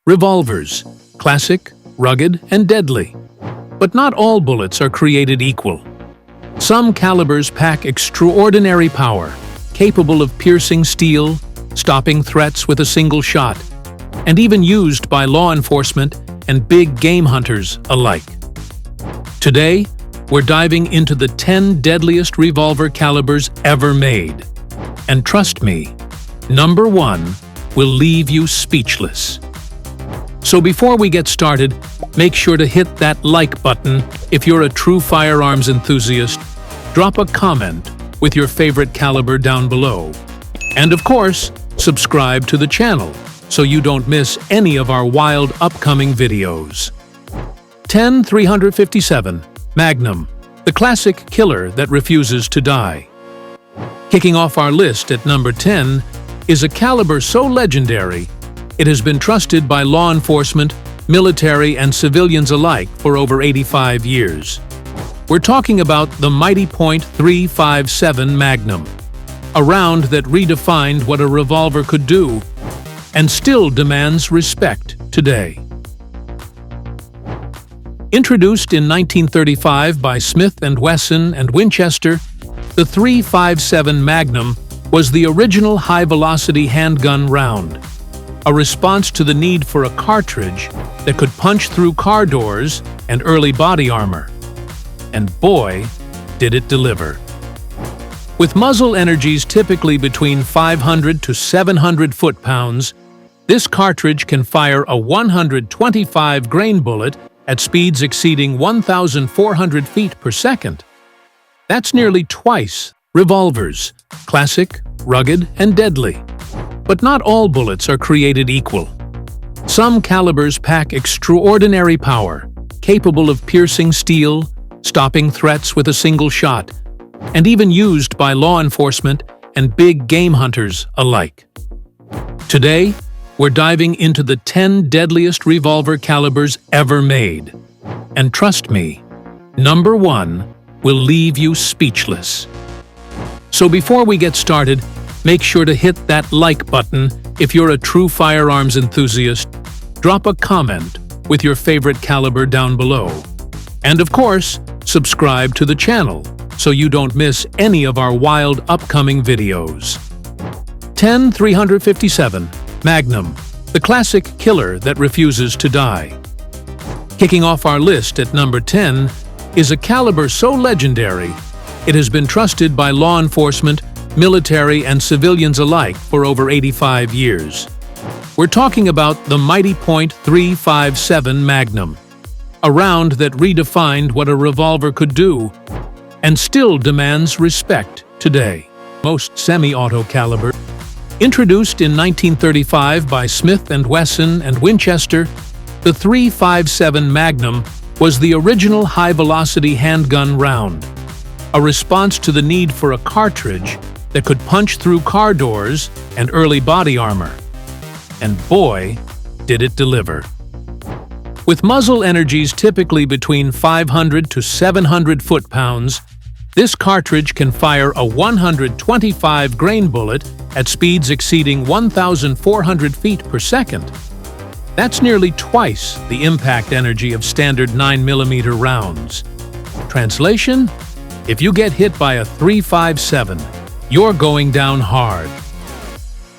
Revolvers, classic, rugged, and deadly. But not all bullets are created equal. Some calibers pack extraordinary power, capable of piercing steel, stopping threats with a single shot, and even used by law enforcement and big game hunters alike. Today, we're diving into the 10 deadliest revolver calibers ever made. And trust me, number 1 will leave you speechless. So before we get started, make sure to hit that like button if you're a true firearms enthusiast. Drop a comment with your favorite caliber down below. And of course, subscribe to the channel so you don't miss any of our wild upcoming videos. 10-357 Magnum, the classic killer that refuses to die. Kicking off our list at number 10 is a caliber so legendary, it has been trusted by law enforcement, military, and civilians alike for over 85 years. We're talking about the mighty .357 Magnum, a round that redefined what a revolver could do and still demands respect today. Introduced in 1935 by Smith & Wesson and Winchester, the .357 Magnum was the original high-velocity handgun round, a response to the need for a cartridge that could punch through car doors and early body armor. And boy, did it deliver. With muzzle energies typically between 500 to 700 foot-pounds, this cartridge can fire a 125-grain bullet at speeds exceeding 1,400 feet per second. That's nearly twice revolvers, classic, rugged, and deadly. But not all bullets are created equal. Some calibers pack extraordinary power, capable of piercing steel, stopping threats with a single shot, and even used by law enforcement and big game hunters alike. Today, we're diving into the 10 deadliest revolver calibers ever made. And trust me, number 1 will leave you speechless. So before we get started, make sure to hit that like button if you're a true firearms enthusiast. Drop a comment with your favorite caliber down below. And of course, subscribe to the channel so you don't miss any of our wild upcoming videos. 10-357 Magnum, the classic killer that refuses to die. Kicking off our list at number 10 is a caliber so legendary, it has been trusted by law enforcement, military, and civilians alike for over 85 years. We're talking about the mighty .357 Magnum, a round that redefined what a revolver could do and still demands respect today. Most semi-auto caliber. Introduced in 1935 by Smith & Wesson and Winchester, the .357 Magnum was the original high-velocity handgun round, a response to the need for a cartridge that could punch through car doors and early body armor. And boy, did it deliver. With muzzle energies typically between 500 to 700 foot-pounds, this cartridge can fire a 125-grain bullet at speeds exceeding 1,400 feet per second. That's nearly twice the impact energy of standard 9mm rounds. Translation? If you get hit by a .357, you're going down hard.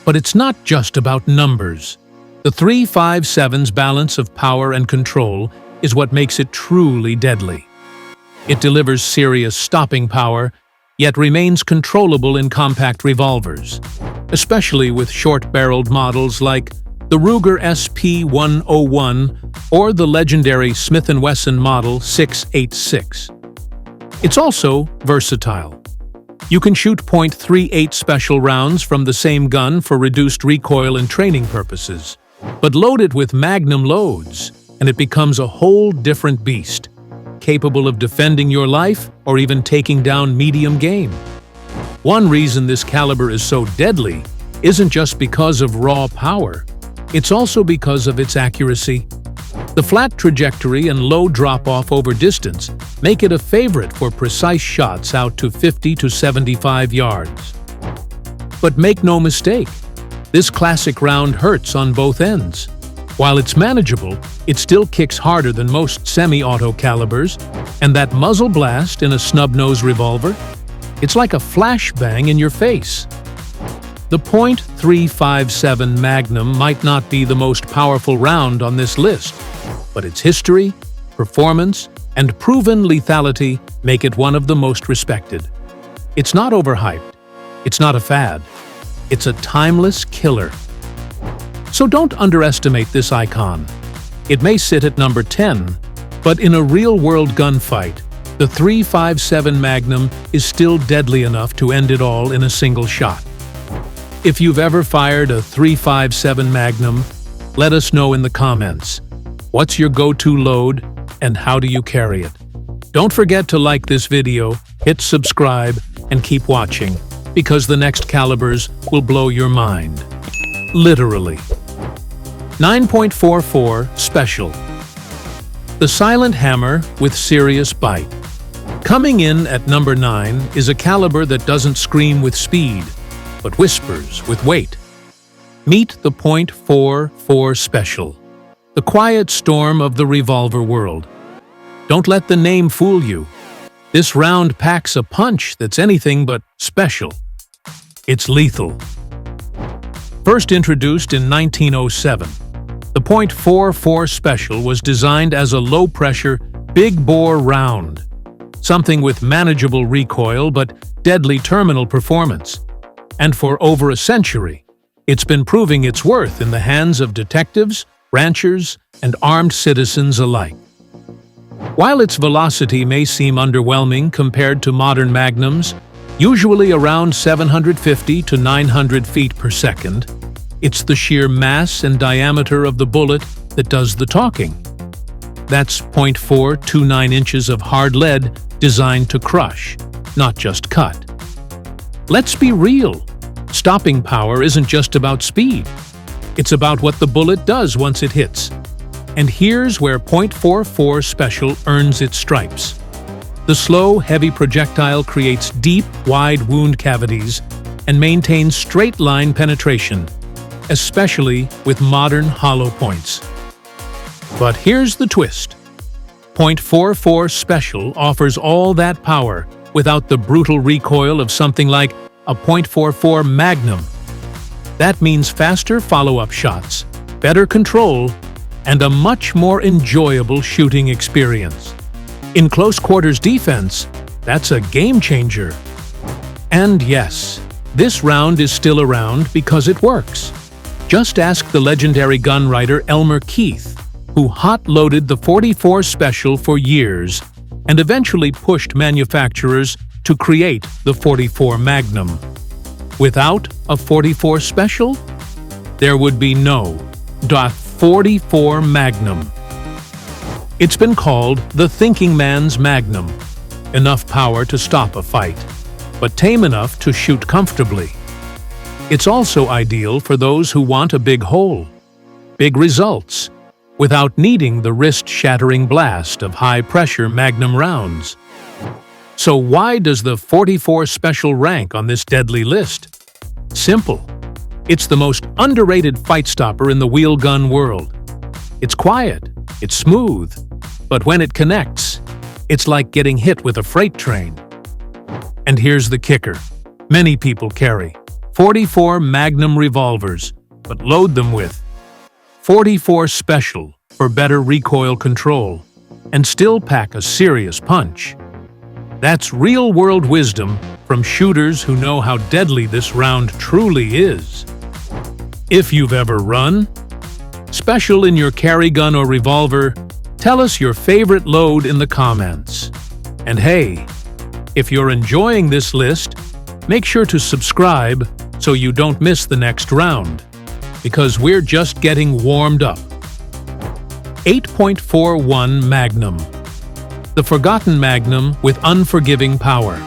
But it's not just about numbers. The .357's balance of power and control is what makes it truly deadly. It delivers serious stopping power, yet remains controllable in compact revolvers, especially with short-barreled models like the Ruger SP-101 or the legendary Smith & Wesson Model 686. It's also versatile. You can shoot .38 special rounds from the same gun for reduced recoil and training purposes, but load it with Magnum loads, and it becomes a whole different beast, capable of defending your life or even taking down medium game. One reason this caliber is so deadly isn't just because of raw power, it's also because of its accuracy. The flat trajectory and low drop-off over distance make it a favorite for precise shots out to 50 to 75 yards. But make no mistake, this classic round hurts on both ends. While it's manageable, it still kicks harder than most semi-auto calibers, and that muzzle blast in a snub-nose revolver? It's like a flashbang in your face. The .357 Magnum might not be the most powerful round on this list, but its history, performance, and proven lethality make it one of the most respected. It's not overhyped. It's not a fad. It's a timeless killer. So don't underestimate this icon. It may sit at number 10, but in a real-world gunfight, the .357 Magnum is still deadly enough to end it all in a single shot. If you've ever fired a .357 Magnum, let us know in the comments. What's your go-to load, and how do you carry it? Don't forget to like this video, hit subscribe, and keep watching, because the next calibers will blow your mind. Literally. 9.44 Special. The silent hammer with serious bite. Coming in at number 9 is a caliber that doesn't scream with speed, but whispers with weight. Meet the .44 Special, the quiet storm of the revolver world. Don't let the name fool you. This round packs a punch that's anything but special. It's lethal. First introduced in 1907, the .44 Special was designed as a low-pressure, big-bore round, something with manageable recoil but deadly terminal performance. And for over a century, it's been proving its worth in the hands of detectives, ranchers, and armed citizens alike. While its velocity may seem underwhelming compared to modern magnums, usually around 750 to 900 feet per second, it's the sheer mass and diameter of the bullet that does the talking. That's .429 inches of hard lead designed to crush, not just cut. Let's be real. Stopping power isn't just about speed. It's about what the bullet does once it hits. And here's where .44 Special earns its stripes. The slow, heavy projectile creates deep, wide wound cavities and maintains straight-line penetration, especially with modern hollow points. But here's the twist. .44 Special offers all that power without the brutal recoil of something like a .44 Magnum. That means faster follow-up shots, better control, and a much more enjoyable shooting experience. In close-quarters defense, that's a game-changer. And yes, this round is still around because it works. Just ask the legendary gun writer Elmer Keith, who hot-loaded the .44 Special for years and eventually pushed manufacturers to create the .44 Magnum. Without a .44 Special, there would be no .44 Magnum. It's been called the thinking man's Magnum. Enough power to stop a fight, but tame enough to shoot comfortably. It's also ideal for those who want a big hole, big results, without needing the wrist-shattering blast of high-pressure Magnum rounds. So why does the .44 Special rank on this deadly list? Simple. It's the most underrated fight stopper in the wheel gun world. It's quiet, it's smooth, but when it connects, it's like getting hit with a freight train. And here's the kicker. Many people carry .44 Magnum revolvers, but load them with .44 Special for better recoil control, and still pack a serious punch. That's real-world wisdom from shooters who know how deadly this round truly is. If you've ever run Special in your carry gun or revolver, tell us your favorite load in the comments. And hey, if you're enjoying this list, make sure to subscribe so you don't miss the next round, because we're just getting warmed up. 8.41 Magnum. The forgotten Magnum with unforgiving power.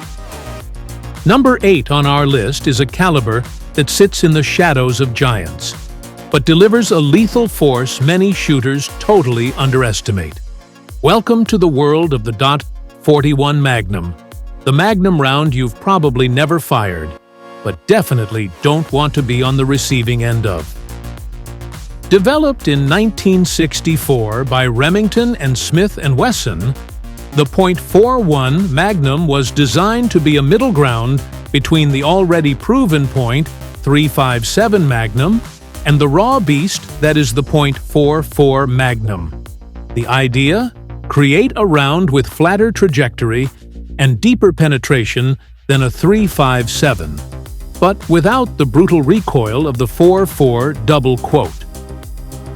Number 8 on our list is a caliber that sits in the shadows of giants, but delivers a lethal force many shooters totally underestimate. Welcome to the world of the .41 Magnum, the Magnum round you've probably never fired, but definitely don't want to be on the receiving end of. Developed in 1964 by Remington and Smith & Wesson, the .41 Magnum was designed to be a middle ground between the already proven .357 Magnum and the raw beast that is the .44 Magnum. The idea? Create a round with flatter trajectory and deeper penetration than a .357, but without the brutal recoil of the .44 double quote.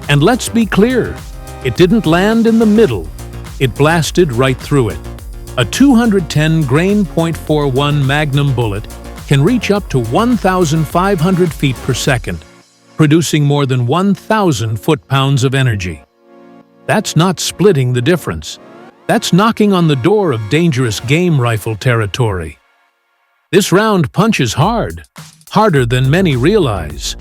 And let's be clear, it didn't land in the middle, it blasted right through it. A 210-grain .41 Magnum bullet can reach up to 1,500 feet per second, producing more than 1,000 foot-pounds of energy. That's not splitting the difference. That's knocking on the door of dangerous game rifle territory. This round punches hard, harder than many realize.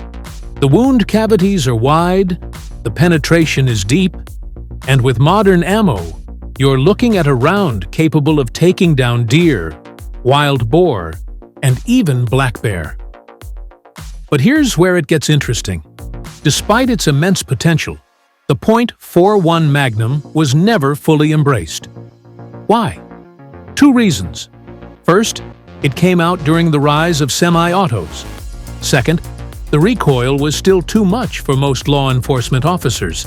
The wound cavities are wide, the penetration is deep, and with modern ammo, you're looking at a round capable of taking down deer, wild boar, and even black bear. But here's where it gets interesting. Despite its immense potential, the .41 Magnum was never fully embraced. Why? Two reasons. First, it came out during the rise of semi-autos. Second, the recoil was still too much for most law enforcement officers,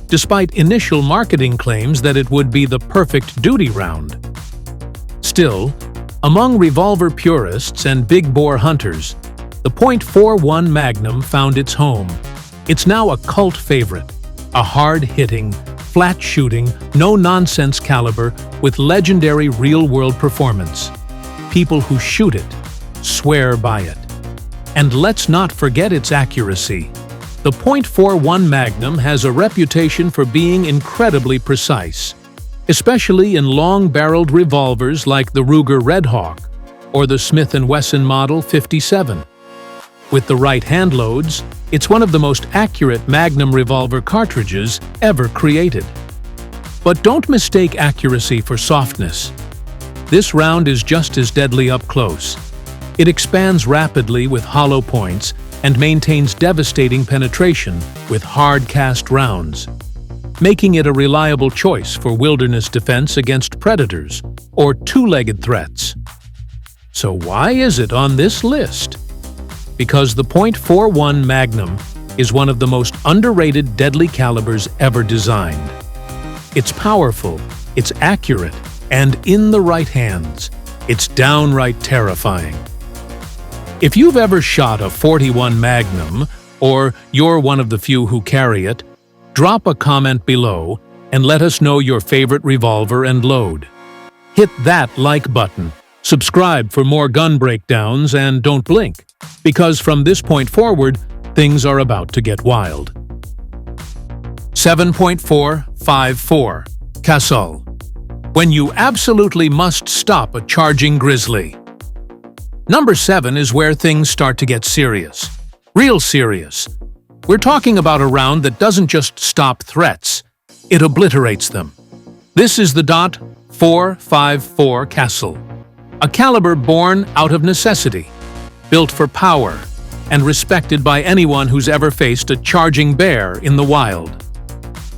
despite initial marketing claims that it would be the perfect duty round. Still, among revolver purists and big-bore hunters, the .41 Magnum found its home. It's now a cult favorite, a hard-hitting, flat-shooting, no-nonsense caliber with legendary real-world performance. People who shoot it swear by it. And let's not forget its accuracy. The .41 Magnum has a reputation for being incredibly precise, especially in long-barreled revolvers like the Ruger Red Hawk or the Smith & Wesson Model 57. With the right hand loads, it's one of the most accurate Magnum revolver cartridges ever created. But don't mistake accuracy for softness. This round is just as deadly up close. It expands rapidly with hollow points and maintains devastating penetration with hard-cast rounds, making it a reliable choice for wilderness defense against predators or two-legged threats. So why is it on this list? Because the .41 Magnum is one of the most underrated deadly calibers ever designed. It's powerful, it's accurate, and in the right hands, it's downright terrifying. If you've ever shot a .41 Magnum, or you're one of the few who carry it, drop a comment below and let us know your favorite revolver and load. Hit that like button, subscribe for more gun breakdowns, and don't blink, because from this point forward, things are about to get wild. 7.454 Casull. When you absolutely must stop a charging grizzly. Number 7 is where things start to get serious. Real serious. We're talking about a round that doesn't just stop threats, it obliterates them. This is the .454 Casull, a caliber born out of necessity, built for power, and respected by anyone who's ever faced a charging bear in the wild.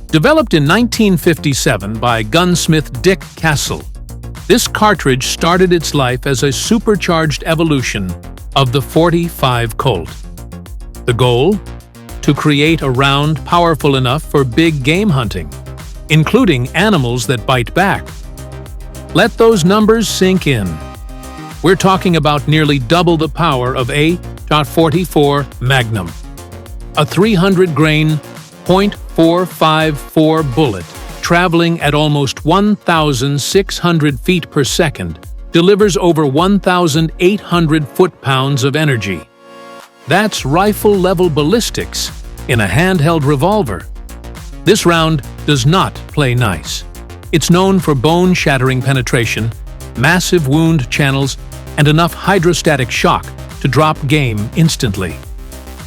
Developed in 1957 by gunsmith Dick Casull, this cartridge started its life as a supercharged evolution of the .45 Colt. The goal? To create a round powerful enough for big game hunting, including animals that bite back. Let those numbers sink in. We're talking about nearly double the power of a .44 Magnum. A 300-grain .454 bullet traveling at almost 1,600 feet per second delivers over 1,800 foot-pounds of energy. That's rifle-level ballistics in a handheld revolver. This round does not play nice. It's known for bone-shattering penetration, massive wound channels, and enough hydrostatic shock to drop game instantly.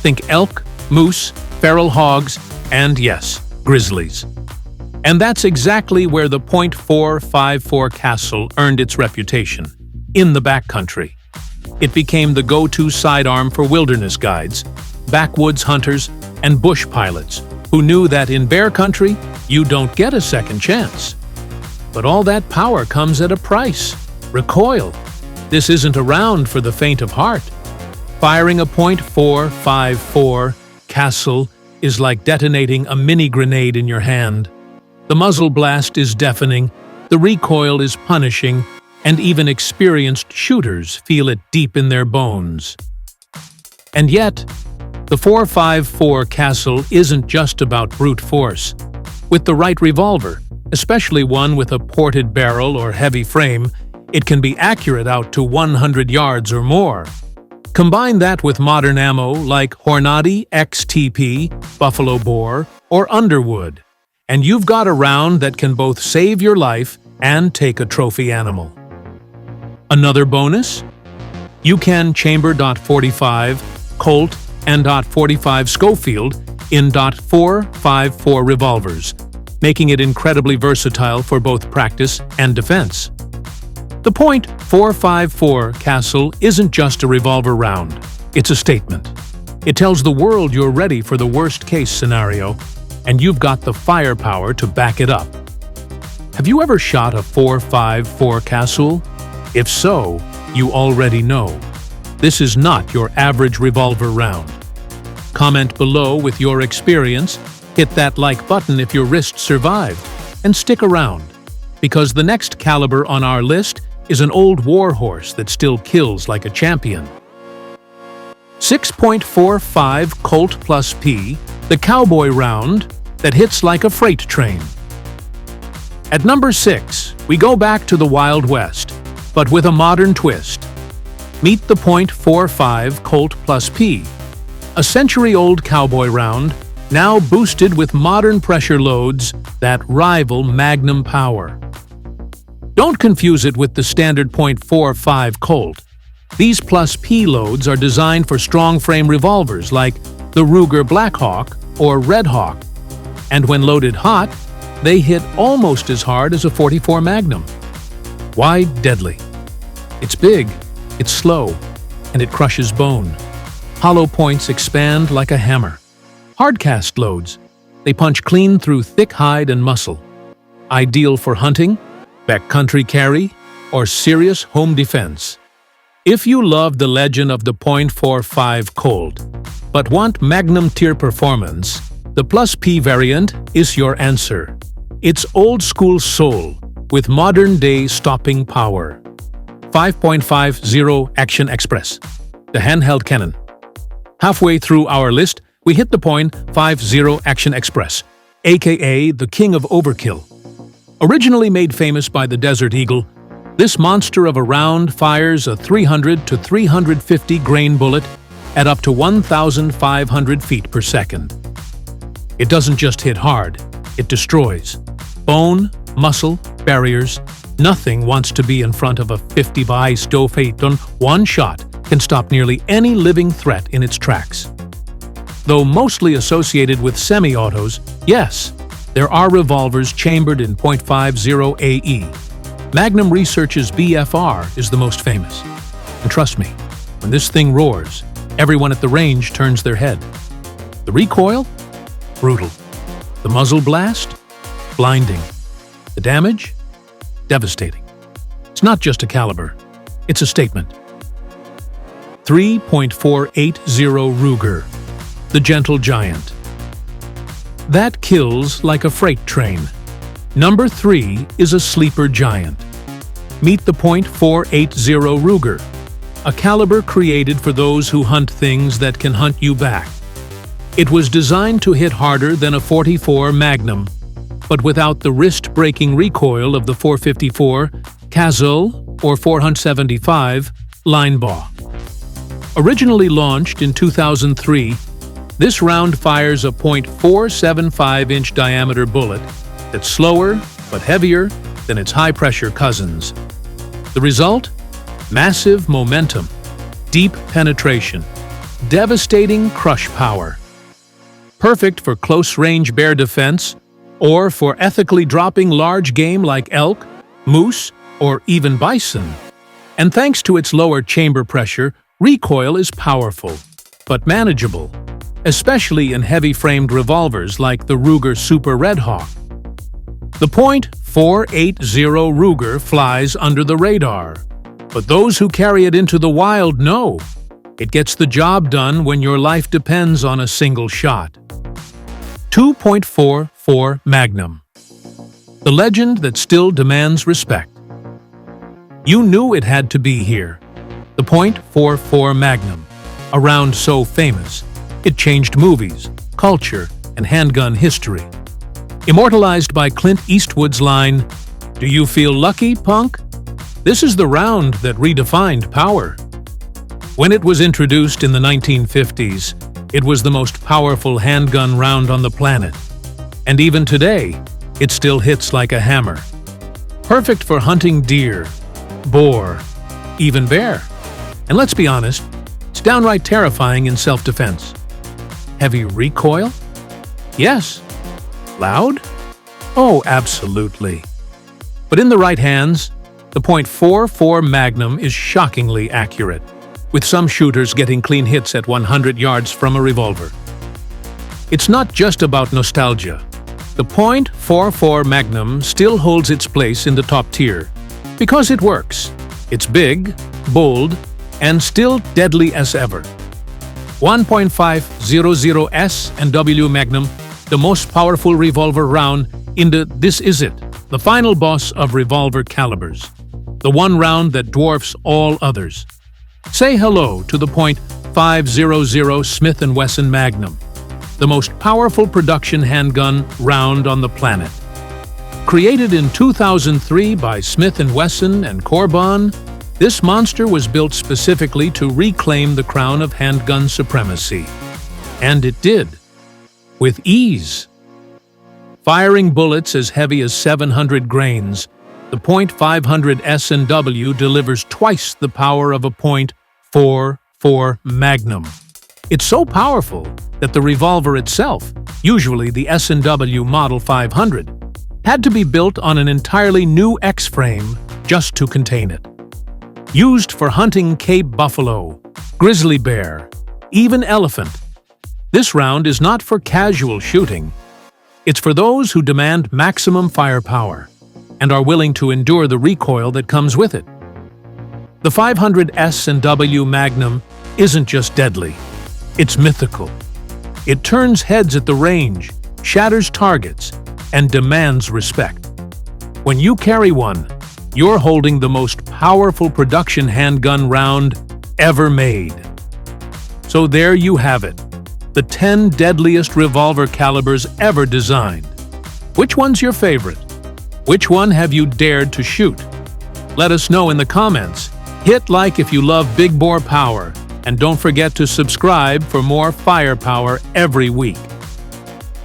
Think elk, moose, feral hogs, and yes, grizzlies. And that's exactly where the .454 Casull earned its reputation, in the backcountry. It became the go-to sidearm for wilderness guides, backwoods hunters, and bush pilots who knew that in bear country, you don't get a second chance. But all that power comes at a price. Recoil. This isn't a round for the faint of heart. Firing a .454 Casull is like detonating a mini grenade in your hand. The muzzle blast is deafening, the recoil is punishing, and even experienced shooters feel it deep in their bones. And yet, the .454 Casull isn't just about brute force. With the right revolver, especially one with a ported barrel or heavy frame, it can be accurate out to 100 yards or more. Combine that with modern ammo like Hornady XTP, Buffalo Bore, or Underwood, and you've got a round that can both save your life and take a trophy animal. Another bonus? You can chamber .45, Colt, and .45 Schofield in .454 revolvers, making it incredibly versatile for both practice and defense. The .454 Casull isn't just a revolver round, it's a statement. It tells the world you're ready for the worst-case scenario, and you've got the firepower to back it up. Have you ever shot a .454 Casull? If so, you already know. This is not your average revolver round. Comment below with your experience, hit that like button if your wrist survived, and stick around, because the next caliber on our list is an old warhorse that still kills like a champion. 6.45 Colt plus P, the cowboy round that hits like a freight train. At number 6, we go back to the Wild West, but with a modern twist. Meet the .45 Colt plus P, a century-old cowboy round, now boosted with modern pressure loads that rival Magnum power. Don't confuse it with the standard .45 Colt. These plus P loads are designed for strong frame revolvers like the Ruger Blackhawk or Red Hawk, and when loaded hot, they hit almost as hard as a .44 Magnum. Why deadly? It's big, it's slow, and it crushes bone. Hollow points expand like a hammer. Hardcast loads. They punch clean through thick hide and muscle. Ideal for hunting, backcountry carry, or serious home defense. If you love the legend of the .45 Colt, but want Magnum-tier performance, the Plus P variant is your answer. It's old-school soul, with modern-day stopping power. 5.50 Action Express, the handheld cannon. Halfway through our list, we hit the .50 Action Express, aka the king of overkill. Originally made famous by the Desert Eagle, this monster of a round fires a 300 to 350 grain bullet at up to 1,500 feet per second. It doesn't just hit hard, it destroys. Bone, muscle, barriers, nothing wants to be in front of a 50 by Stofeton. One shot can stop nearly any living threat in its tracks. Though mostly associated with semi-autos, yes, there are revolvers chambered in .50 AE. Magnum Research's BFR is the most famous. And trust me, when this thing roars, everyone at the range turns their head. The recoil? Brutal. The muzzle blast? Blinding. The damage? Devastating. It's not just a caliber, it's a statement. 3.480 Ruger, the gentle giant. That kills like a freight train. Number 3 is a sleeper giant. Meet the .480 Ruger, a caliber created for those who hunt things that can hunt you back. It was designed to hit harder than a .44 Magnum, but without the wrist-breaking recoil of the .454 Casull or .475 Linebaugh. Originally launched in 2003, this round fires a .475-inch diameter bullet that's slower but heavier than its high-pressure cousins. The result? Massive momentum, deep penetration, devastating crush power. Perfect for close-range bear defense or for ethically dropping large game like elk, moose, or even bison. And thanks to its lower chamber pressure, recoil is powerful, but manageable. especially in heavy-framed revolvers like the Ruger Super Red Hawk. The .480 Ruger flies under the radar, but those who carry it into the wild know it gets the job done when your life depends on a single shot. 2.44 Magnum. The legend that still demands respect. You knew it had to be here. The .44 Magnum, a round so famous, it changed movies, culture, and handgun history. Immortalized by Clint Eastwood's line, "Do you feel lucky, punk?" This is the round that redefined power. When it was introduced in the 1950s, it was the most powerful handgun round on the planet. And even today, it still hits like a hammer. Perfect for hunting deer, boar, even bear. And let's be honest, it's downright terrifying in self-defense. Heavy recoil? Yes. Loud? Oh, absolutely. But in the right hands, the .44 Magnum is shockingly accurate, with some shooters getting clean hits at 100 yards from a revolver. It's not just about nostalgia. The .44 Magnum still holds its place in the top tier because it works. It's big, bold, and still deadly as ever. 1.500 S&W Magnum, the most powerful revolver round in the This Is It, the final boss of revolver calibers, the one round that dwarfs all others. Say hello to the .500 Smith & Wesson Magnum, the most powerful production handgun round on the planet. Created in 2003 by Smith & Wesson and Corbon, this monster was built specifically to reclaim the crown of handgun supremacy. And it did, with ease. Firing bullets as heavy as 700 grains, the .500 S&W delivers twice the power of a .44 Magnum. It's so powerful that the revolver itself, usually the S&W Model 500, had to be built on an entirely new X-frame just to contain it. Used for hunting Cape buffalo, grizzly bear, even elephant. This round is not for casual shooting. It's for those who demand maximum firepower and are willing to endure the recoil that comes with it. The 500 S&W Magnum isn't just deadly, it's mythical. It turns heads at the range, shatters targets, and demands respect. When you carry one, you're holding the most powerful production handgun round ever made. So there you have it, the 10 deadliest revolver calibers ever designed. Which one's your favorite? Which one have you dared to shoot? Let us know in the comments. Hit like if you love big bore power, and don't forget to subscribe for more firepower every week.